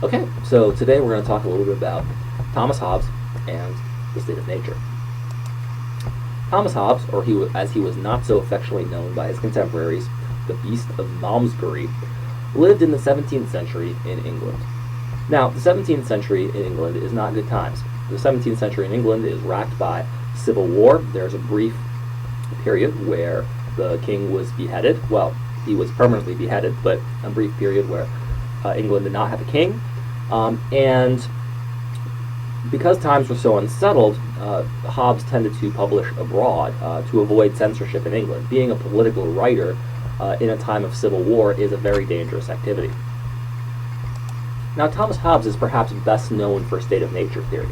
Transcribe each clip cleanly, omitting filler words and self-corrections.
Okay, so today we're going to talk a little bit about Thomas Hobbes and the state of nature. Thomas Hobbes, or as he was not so affectionately known by his contemporaries, the Beast of Malmesbury, lived in the 17th century in England. Now, the 17th century in England is not good times. The 17th century in England is racked by civil war. There's a brief period where the king was beheaded. Well, he was permanently beheaded, but a brief period where England did not have a king. And because times were so unsettled, Hobbes tended to publish abroad to avoid censorship in England. Being a political writer in a time of civil war is a very dangerous activity. Now, Thomas Hobbes is perhaps best known for state of nature theory.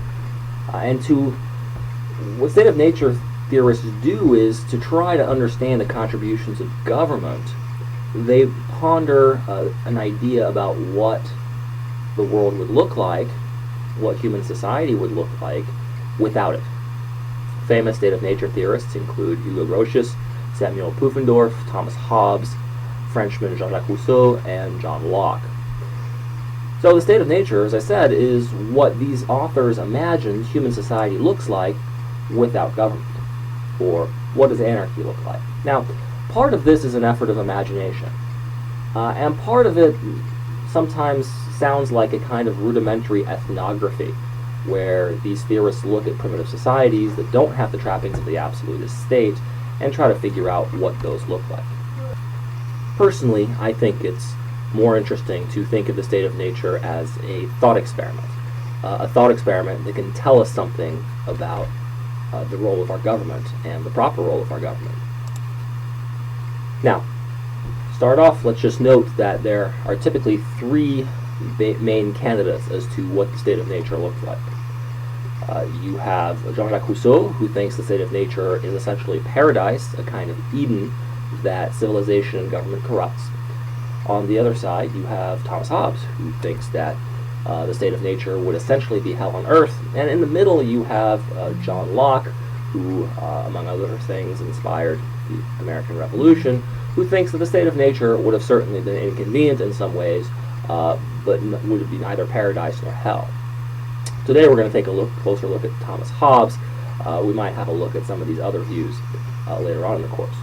What state of nature theorists do is to try to understand the contributions of government. They ponder an idea about what the world would look like, what human society would look like without it. Famous state of nature theorists include Hugo Grotius, Samuel Pufendorf, Thomas Hobbes, Frenchman Jean-Jacques Rousseau, and John Locke. So the state of nature, as I said, is what these authors imagined human society looks like without government, or what does anarchy look like. Now, part of this is an effort of imagination, and part of it sometimes sounds like a kind of rudimentary ethnography, where these theorists look at primitive societies that don't have the trappings of the absolutist state and try to figure out what those look like. Personally, I think it's more interesting to think of the state of nature as a thought experiment that can tell us something about the role of our government and the proper role of our government. Now, to start off, let's just note that there are typically three main candidates as to what the state of nature looks like. You have Jean-Jacques Rousseau, who thinks the state of nature is essentially paradise, a kind of Eden that civilization and government corrupts. On the other side, you have Thomas Hobbes, who thinks that the state of nature would essentially be hell on earth. And in the middle, you have John Locke, who, among other things, inspired the American Revolution, who thinks that the state of nature would have certainly been inconvenient in some ways, but would be neither paradise nor hell. Today we're going to take a closer look at Thomas Hobbes. We might have a look at some of these other views later on in the course.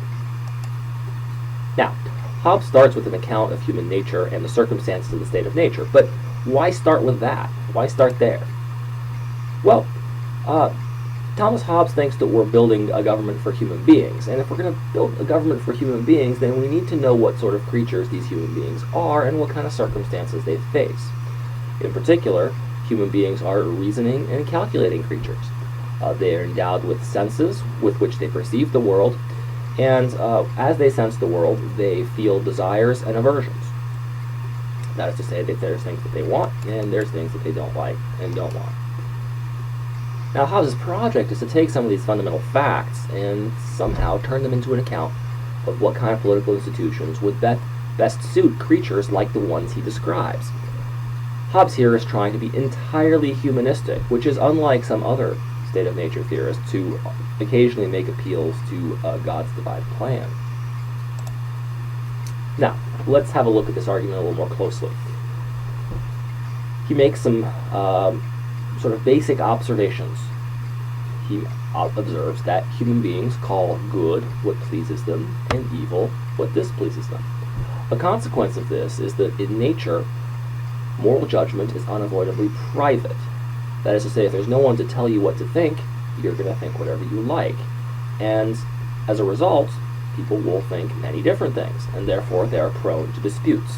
Now, Hobbes starts with an account of human nature and the circumstances of the state of nature, but why start with that? Why start there? Well, Thomas Hobbes thinks that we're building a government for human beings, and if we're going to build a government for human beings, then we need to know what sort of creatures these human beings are and what kind of circumstances they face. In particular, human beings are reasoning and calculating creatures. They are endowed with senses with which they perceive the world, and as they sense the world, they feel desires and aversions. That is to say that there's things that they want, and there's things that they don't like and don't want. Now, Hobbes' project is to take some of these fundamental facts and somehow turn them into an account of what kind of political institutions would best suit creatures like the ones he describes. Hobbes here is trying to be entirely humanistic, which is unlike some other state of nature theorists who occasionally make appeals to God's divine plan. Now, let's have a look at this argument a little more closely. He makes some sort of basic observations. He observes that human beings call good what pleases them and evil what displeases them. A consequence of this is that in nature, moral judgment is unavoidably private. That is to say, if there's no one to tell you what to think, you're going to think whatever you like. And as a result, people will think many different things, and therefore they are prone to disputes.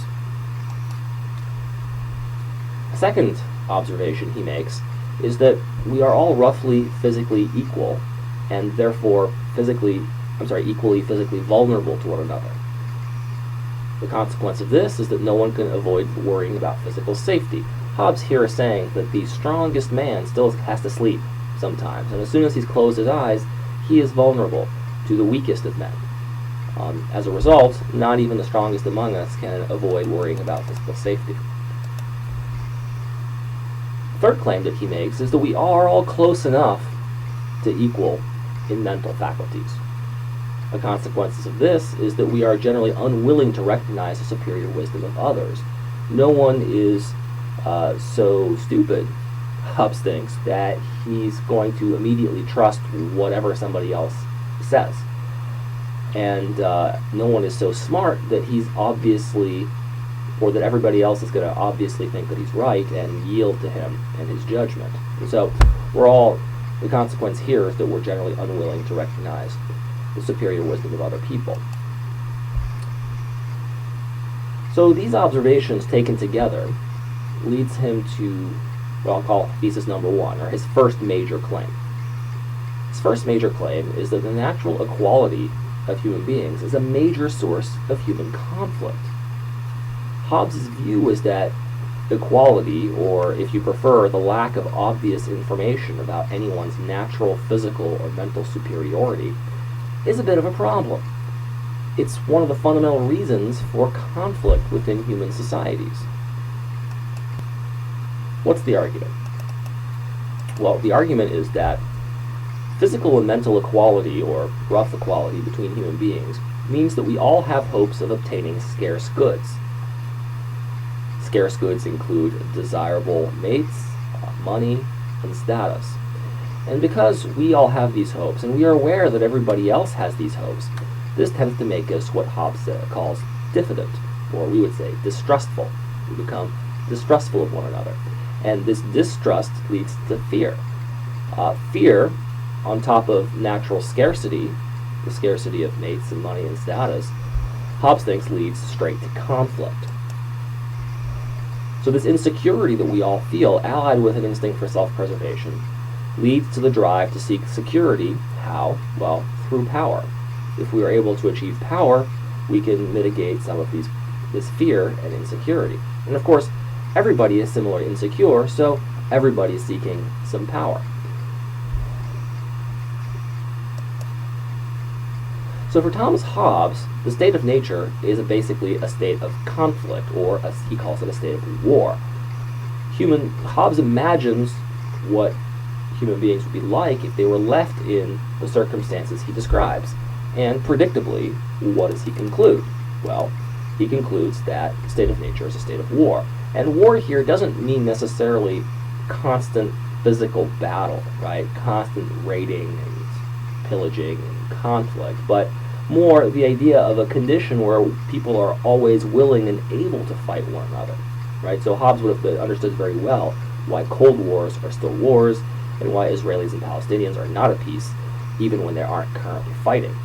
A second observation he makes is that we are all roughly physically equal, and therefore equally physically vulnerable to one another. The consequence of this is that no one can avoid worrying about physical safety. Hobbes here is saying that the strongest man still has to sleep sometimes, and as soon as he's closed his eyes, he is vulnerable to the weakest of men. As a result, not even the strongest among us can avoid worrying about physical safety. The third claim that he makes is that we are all close enough to equal in mental faculties. The consequences of this is that we are generally unwilling to recognize the superior wisdom of others. No one is so stupid, Hobbes thinks, that he's going to immediately trust whatever somebody else says. And no one is so smart that he's obviously, or that everybody else is going to obviously think that he's right and yield to him and his judgment. And so the consequence here is that we're generally unwilling to recognize the superior wisdom of other people. So these observations taken together leads him to what I'll call thesis number one, or his first major claim. His first major claim is that the natural equality of human beings is a major source of human conflict. Hobbes' view is that equality, or if you prefer, the lack of obvious information about anyone's natural, physical, or mental superiority, is a bit of a problem. It's one of the fundamental reasons for conflict within human societies. What's the argument? Well, the argument is that physical and mental equality, or rough equality, between human beings means that we all have hopes of obtaining scarce goods. Scarce goods include desirable mates, money, and status. And because we all have these hopes, and we are aware that everybody else has these hopes, this tends to make us what Hobbes calls diffident, or we would say distrustful. We become distrustful of one another. And this distrust leads to fear. Fear, on top of natural scarcity, the scarcity of mates and money and status, Hobbes thinks leads straight to conflict. So this insecurity that we all feel, allied with an instinct for self-preservation, leads to the drive to seek security. How? Well, through power. If we are able to achieve power, we can mitigate some of this fear and insecurity. And of course, everybody is similarly insecure, so everybody is seeking some power. So for Thomas Hobbes, the state of nature is basically a state of conflict, or as he calls it, a state of war. Hobbes imagines what human beings would be like if they were left in the circumstances he describes. And predictably, what does he conclude? Well, he concludes that the state of nature is a state of war. And war here doesn't mean necessarily constant physical battle, right? Constant raiding and pillaging and conflict, but more the idea of a condition where people are always willing and able to fight one another, right? So Hobbes would have understood very well why Cold Wars are still wars, and why Israelis and Palestinians are not at peace, even when they aren't currently fighting.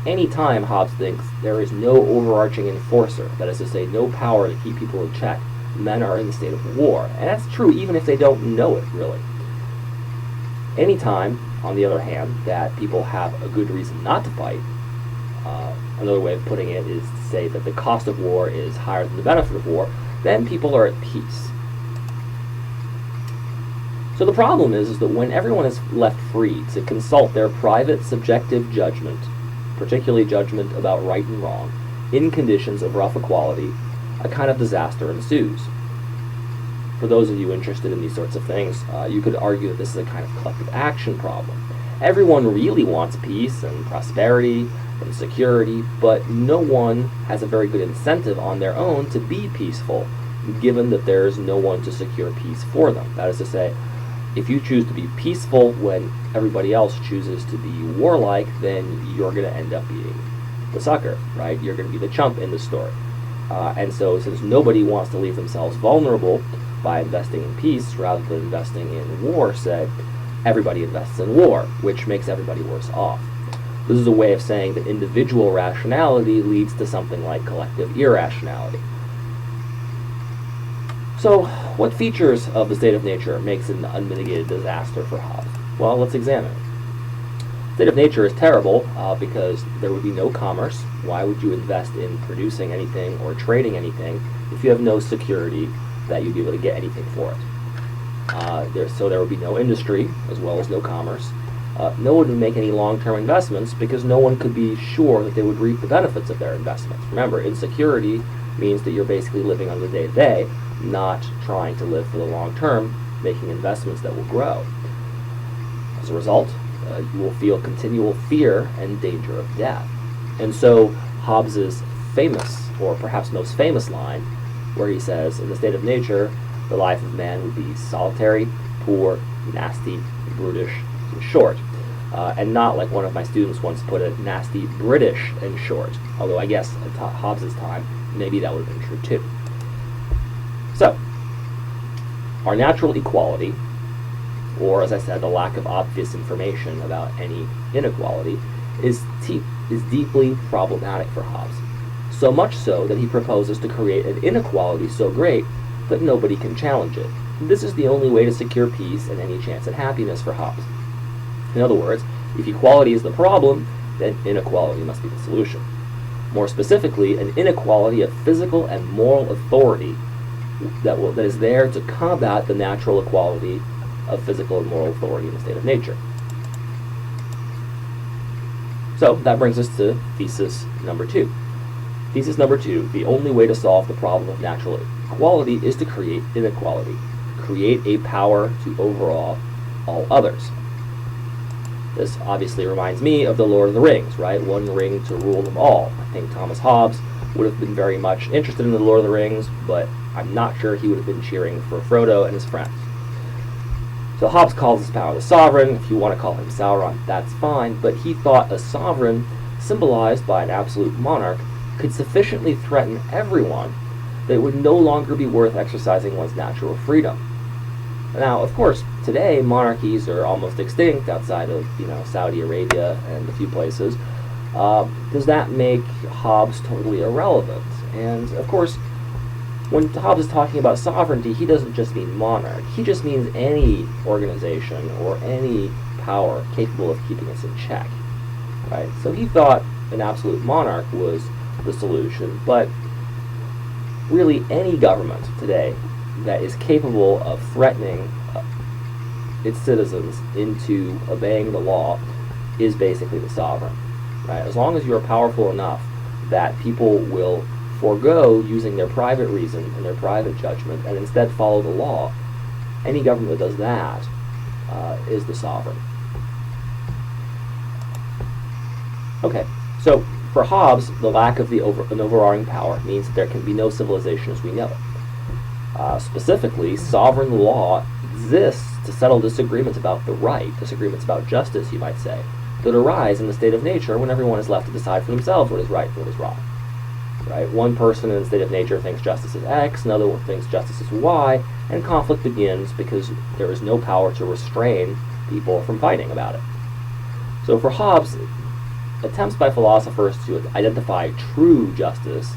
Anytime Hobbes thinks there is no overarching enforcer, that is to say, no power to keep people in check, men are in a state of war. And that's true even if they don't know it, really. Anytime, on the other hand, that people have a good reason not to fight, another way of putting it is to say that the cost of war is higher than the benefit of war, then people are at peace. So the problem is that when everyone is left free to consult their private subjective judgment, particularly judgment about right and wrong, in conditions of rough equality, a kind of disaster ensues. For those of you interested in these sorts of things, you could argue that this is a kind of collective action problem. Everyone really wants peace and prosperity and security, but no one has a very good incentive on their own to be peaceful, given that there is no one to secure peace for them. That is to say, if you choose to be peaceful when everybody else chooses to be warlike, then you're going to end up being the sucker, right? You're going to be the chump in the story. And so since nobody wants to leave themselves vulnerable by investing in peace rather than investing in war, say, everybody invests in war, which makes everybody worse off. This is a way of saying that individual rationality leads to something like collective irrationality. So, what features of the state of nature makes it an unmitigated disaster for Hobbes? Well, let's examine it. The state of nature is terrible because there would be no commerce. Why would you invest in producing anything or trading anything if you have no security that you'd be able to get anything for it? So there would be no industry as well as no commerce. No one would make any long-term investments because no one could be sure that they would reap the benefits of their investments. Remember, insecurity means that you're basically living on the day-to-day, not trying to live for the long term, making investments that will grow. As a result, you will feel continual fear and danger of death. And so Hobbes's famous, or perhaps most famous line, where he says, in the state of nature, The life of man would be solitary, poor, nasty, brutish, and short. And not, like one of my students once put it, nasty, British, and short. Although I guess at Hobbes' time, maybe that would have been true too. So, our natural equality, or as I said, the lack of obvious information about any inequality, is deeply problematic for Hobbes. So much so that he proposes to create an inequality so great that nobody can challenge it. This is the only way to secure peace and any chance at happiness for Hobbes. In other words, if equality is the problem, then inequality must be the solution. More specifically, an inequality of physical and moral authority that is there to combat the natural equality of physical and moral authority in the state of nature. So that brings us to thesis number 2. Thesis number 2, the only way to solve the problem of natural equality is to create inequality. Create a power to overawe all others. This obviously reminds me of the Lord of the Rings, right? One ring to rule them all. I think Thomas Hobbes would have been very much interested in the Lord of the Rings, but I'm not sure he would have been cheering for Frodo and his friends. So Hobbes calls his power the sovereign. If you want to call him Sauron, that's fine, but he thought a sovereign, symbolized by an absolute monarch, could sufficiently threaten everyone that it would no longer be worth exercising one's natural freedom. Now, of course, today monarchies are almost extinct outside of, Saudi Arabia and a few places. Does that make Hobbes totally irrelevant? And of course, when Hobbes is talking about sovereignty, he doesn't just mean monarch. He just means any organization or any power capable of keeping us in check, right? So he thought an absolute monarch was the solution, but really any government today that is capable of threatening its citizens into obeying the law is basically the sovereign, right? As long as you are powerful enough that people will forego using their private reason and their private judgment and instead follow the law, any government that does that is the sovereign. Okay, so for Hobbes, the lack of an overriding power means that there can be no civilization as we know it. Specifically, sovereign law exists to settle disagreements about the right, disagreements about justice, you might say, that arise in the state of nature when everyone is left to decide for themselves what is right and what is wrong. Right? One person in the state of nature thinks justice is X, another one thinks justice is Y, and conflict begins because there is no power to restrain people from fighting about it. So for Hobbes, attempts by philosophers to identify true justice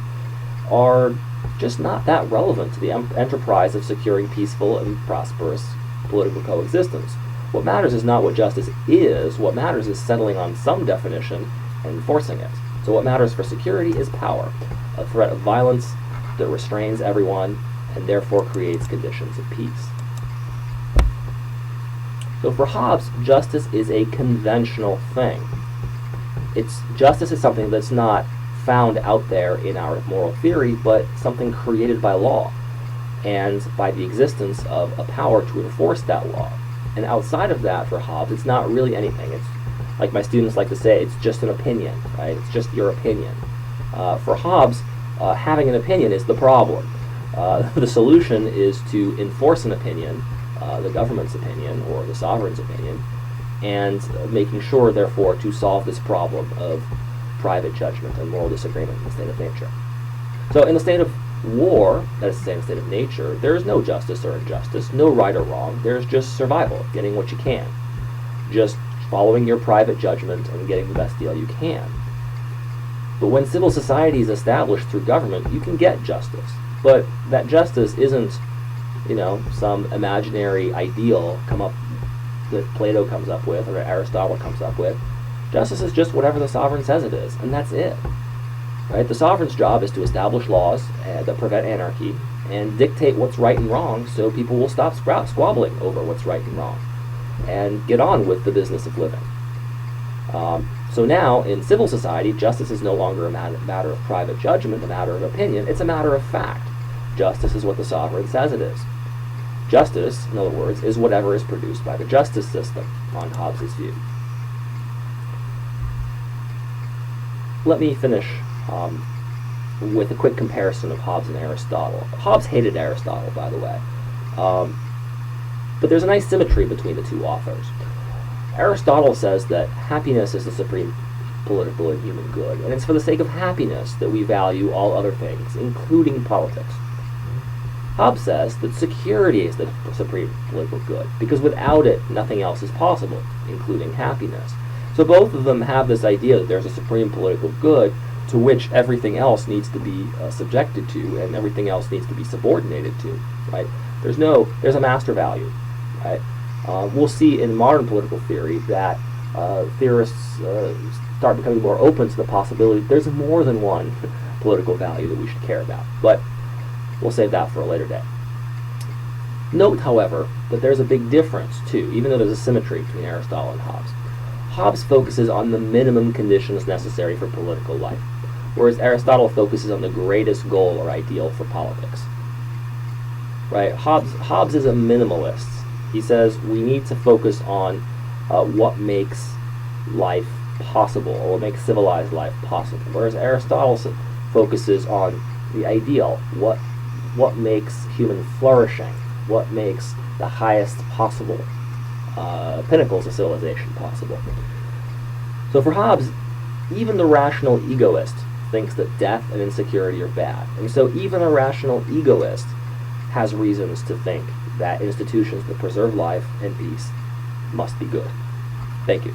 are just not that relevant to the enterprise of securing peaceful and prosperous political coexistence. What matters is not what justice is, what matters is settling on some definition and enforcing it. So what matters for security is power, a threat of violence that restrains everyone and therefore creates conditions of peace. So for Hobbes, justice is a conventional thing. Justice is something that's not found out there in our moral theory, but something created by law and by the existence of a power to enforce that law. And outside of that, for Hobbes, it's not really anything. It's, like my students like to say, it's just an opinion, right? It's just your opinion. For Hobbes, having an opinion is the problem. The solution is to enforce an opinion, the government's opinion or the sovereign's opinion, and making sure, therefore, to solve this problem of private judgment and moral disagreement in the state of nature. So in the state of war, that is to say in the state of nature, there is no justice or injustice, no right or wrong. There's just survival, getting what you can. Just following your private judgment and getting the best deal you can. But when civil society is established through government, you can get justice. But that justice isn't, some imaginary ideal that Plato comes up with or Aristotle comes up with. Justice is just whatever the sovereign says it is, and that's it. Right? The sovereign's job is to establish laws that prevent anarchy and dictate what's right and wrong so people will stop squabbling over what's right and wrong and get on with the business of living. So now, in civil society, justice is no longer a matter of private judgment, a matter of opinion. It's a matter of fact. Justice is what the sovereign says it is. Justice, in other words, is whatever is produced by the justice system, on Hobbes' view. Let me finish with a quick comparison of Hobbes and Aristotle. Hobbes hated Aristotle, by the way. But there's a nice symmetry between the two authors. Aristotle says that happiness is the supreme political and human good, and it's for the sake of happiness that we value all other things, including politics. Hobbes says that security is the supreme political good, because without it, nothing else is possible, including happiness. So both of them have this idea that there's a supreme political good to which everything else needs to be subjected to, and everything else needs to be subordinated to, right? There's a master value, right? We'll see in modern political theory that theorists start becoming more open to the possibility that there's more than one political value that we should care about. But we'll save that for a later day. Note, however, that there's a big difference, too, even though there's a symmetry between Aristotle and Hobbes. Hobbes focuses on the minimum conditions necessary for political life, whereas Aristotle focuses on the greatest goal or ideal for politics. Right? Hobbes is a minimalist. He says we need to focus on what makes life possible, or what makes civilized life possible, whereas Aristotle focuses on the ideal, what makes human flourishing, what makes the highest possible pinnacles of civilization possible. So for Hobbes, even the rational egoist thinks that death and insecurity are bad, and so even a rational egoist has reasons to think that institutions that preserve life and peace must be good. Thank you.